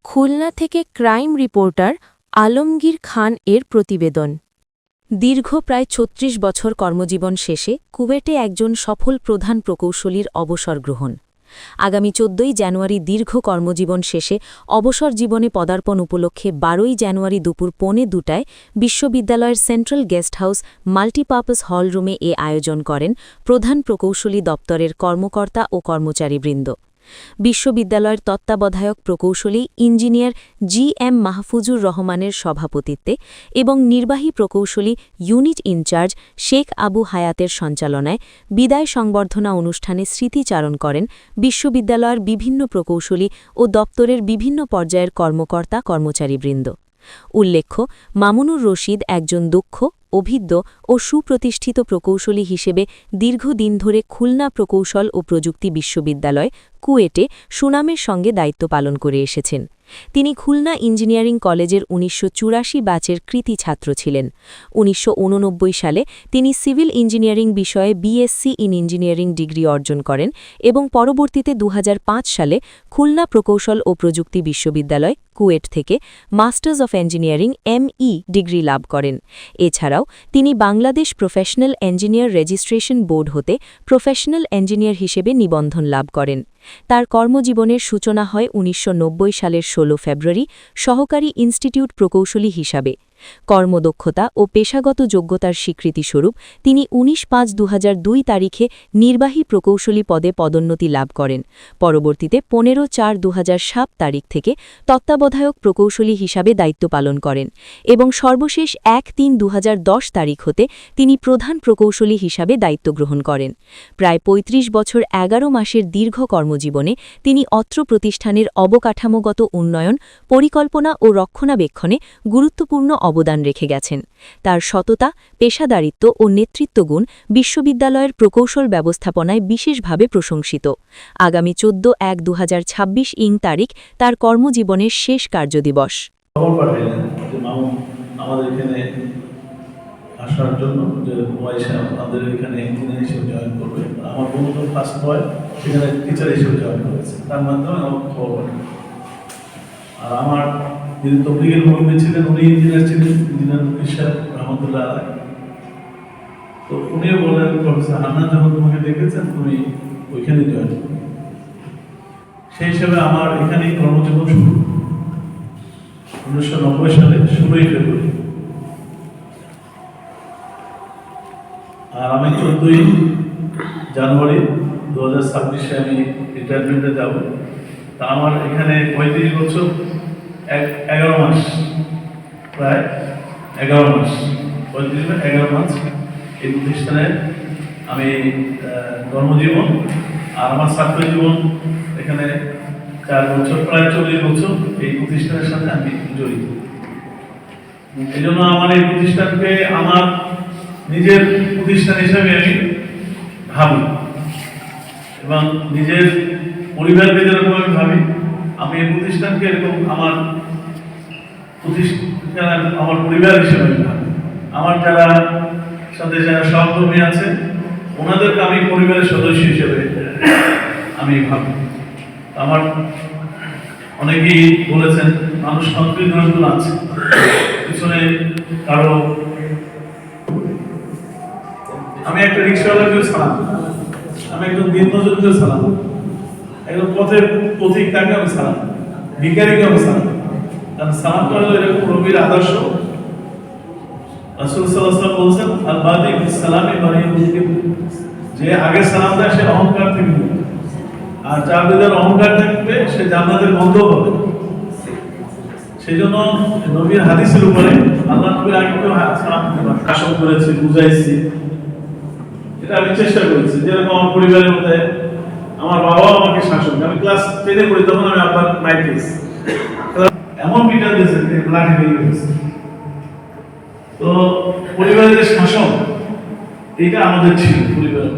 খুলনা থেকে crime reporter Alamgir খান এর প্রতিবেদন। দীর্ঘ প্রায় ৩৬ বছর কর্মজীবন শেষে কুয়েটে একজন সফল প্রধান প্রকৌশলীর অবসর গ্রহণ। আগামী ১৪ই জানুয়ারি দীর্ঘ কর্মজীবন শেষে অবসর জীবনে পদার্পণ উপলক্ষে ১২ই জানুয়ারি দুপুর ১:৩০টায় বিশ্ববিদ্যালয়ের সেন্ট্রাল গেস্ট হাউস মাল্টিপারপাস হলরুমে এ আয়োজন করেন প্রধান প্রকৌশলী দপ্তরের কর্মকর্তা ও কর্মচারীবৃন্দ। বিশ্ববিদ্যালয়ের তত্ত্বাবধায়ক প্রকৌশলী ইঞ্জিনিয়ার জি.এম. মাহফুজুর রহমানের সভাপতিত্বে এবং নির্বাহী প্রকৌশলী ইউনিট ইনচার্জ শেখ আবু হায়াতের সঞ্চালনায় বিদায় সংবর্ধনা অনুষ্ঠানে স্মৃতিচারণ করেন বিশ্ববিদ্যালয়ের বিভিন্ন প্রকৌশলী ও দপ্তরের বিভিন্ন পর্যায়ের কর্মকর্তা কর্মচারীবৃন্দ। উল্লেখ্য, মামুনুর রশিদ একজন দক্ষ, অভিজ্ঞ ও সুপ্রতিষ্ঠিত প্রকৌশলী হিসেবে দীর্ঘদিন ধরে খুলনা প্রকৌশল ও প্রযুক্তি বিশ্ববিদ্যালয় কুয়েটে সুনামের সঙ্গে দায়িত্ব পালন করে এসেছেন। তিনি খুলনা ইঞ্জিনিয়ারিং কলেজের ১৯৮৪ ব্যাচের কৃতী ছাত্র ছিলেন। ১৯৮৯ সালে তিনি সিভিল ইঞ্জিনিয়ারিং বিষয়ে বিএসসি ইন ইঞ্জিনিয়ারিং ডিগ্রি অর্জন করেন এবং পরবর্তীতে ২০০৫ সালে খুলনা প্রকৌশল ও প্রযুক্তি বিশ্ববিদ্যালয় কুয়েট থেকে masters of engineering ME degree লাভ করেন। এছাড়াও তিনি Bangladesh professional engineer registration board হতে প্রফেশনাল ইঞ্জিনিয়ার হিসেবে নিবন্ধন লাভ করেন। তার কর্মজীবনের সূচনা হয় ১৯৯০ সালের ১৬ ফেব্রুয়ারি সহকারী ইনস্টিটিউট প্রকৌশলী হিসাবে। কর্মদক্ষতা ও পেশাগত যোগ্যতার স্বীকৃতিস্বরূপ তিনি ১৯/৫/২০০২ তারিখে নির্বাহী প্রকৌশলী পদে পদোন্নতি লাভ করেন। পরবর্তীতে ১৫/৪/২০০৭ তারিখ থেকে তত্ত্বাবধায়ক প্রকৌশলী হিসাবে দায়িত্ব পালন করেন এবং সর্বশেষ ১/৩/২০১০ তারিখ হতে তিনি প্রধান প্রকৌশলী হিসাবে দায়িত্ব গ্রহণ করেন। প্রায় ৩৫ বছর ১১ মাসের দীর্ঘ কর্মজীবনে তিনি অত্র প্রতিষ্ঠানের অবকাঠামোগত উন্নয়ন, পরিকল্পনা ও রক্ষণাবেক্ষণে গুরুত্বপূর্ণ অবদান রেখে গেছেন। তার সততা, পেশাদারিত্ব ও নেতৃত্বগুণ বিশ্ববিদ্যালয়ের প্রকৌশল ব্যবস্থাপনায় বিশেষভাবে প্রশংসিত। আগামী ১৪/১/২০২৬ তারিখ তার কর্মজীবনের শেষ কার্যদিবস। আসার জন্য যে আমাদের এখানে ইঞ্জিনিয়ার হিসেবে জয়েন করবে, আমার বন্ধু ফার্স্ট বয় সেখানে টিচার হিসেবে জয়েন করেছে, তার মাধ্যমে আমার খবর পাঠান। আর আমার যিনি তবলিগের মুরব্বী ছিলেন উনি ইঞ্জিনিয়ার ছিলেন, ইঞ্জিনিয়ার মুফিসার রহমতুল্লাহ আলাই। তো উনিও বললেন, প্রফেসর হান্নান যখন তোমাকে দেখেছেন তুমি ওইখানে জয়েন করবে। সেই হিসেবে আমার এখানেই কর্মজীবন শুরু ১৯৯০ সালে ১৬ই ফেব্রুয়ারি। আর আমি ১৪ই জানুয়ারি ২০২৬ আমি রিটায়ারমেন্টে যাব। তা আমার এখানে ৩৫ বছর ১১ মাস, প্রায় ১১ মাস, ৩৫-১১ মাস এই প্রতিষ্ঠানে আমি কর্মজীবন। আর আমার ছাত্র জীবন এখানে ৪ বছর, প্রায় ৪০ বছর এই প্রতিষ্ঠানের সাথে আমি জড়িত। এই জন্য আমার এই প্রতিষ্ঠানকে আমার নিজের প্রতিষ্ঠান হিসাবে আমি ভাবি এবং নিজের পরিবারকে যেরকম আমি ভাবি, আমি এই প্রতিষ্ঠানকে এরকম আমার প্রতিষ্ঠান, আমার পরিবার হিসেবে আমি ভাবি। আমার যারা সাথে যারা সহকর্মী আছে ওনাদেরকে আমি পরিবারের সদস্য হিসেবে আমি ভাবি। আমার অনেকেই বলেছেন মানুষ সংস্কৃতি নতুন আছে, পিছনে কারো, আমি একটা রিক্সাওয়ালাকেও সালাম, আমি একজন দিনমজুরকেও সালাম, একজন পথের পথিক তাকে আমি সালাম, ভিখারিকে আমি সালাম। কারণ সালামটা হলো এরকম নবীর আদর্শ। রাসূল সাল্লাল্লাহু আলাইহি ওয়াসাল্লাম বলছেন, আল বাদি বিস সালামি বারিউন, যে আগে সালাম দেয় সে অহংকার থেকে মুক্ত, আর যার ভিতরে অহংকার থাকবে সে জান্নাতের গন্ধ পাবে। সেই জন্য নবীর হাদিসের উপরে আল্লাহ নবীর আগেও সালাম দিতে শাসন করেছি, বুঝাইছি। এটা আমি চেষ্টা করেছি। যেরকম আমার পরিবারের মধ্যে আমার বাবাও আমাকে শাসন, আমি ক্লাস 10-এ পড়ি তখন আমি আব্বার মাইর খেয়েছি, এমন পিটা দিয়েছে যে লাঠি ভেঙে গেছে। তো পরিবারের যে শাসন এইটা আমাদের ছিল পরিবারের।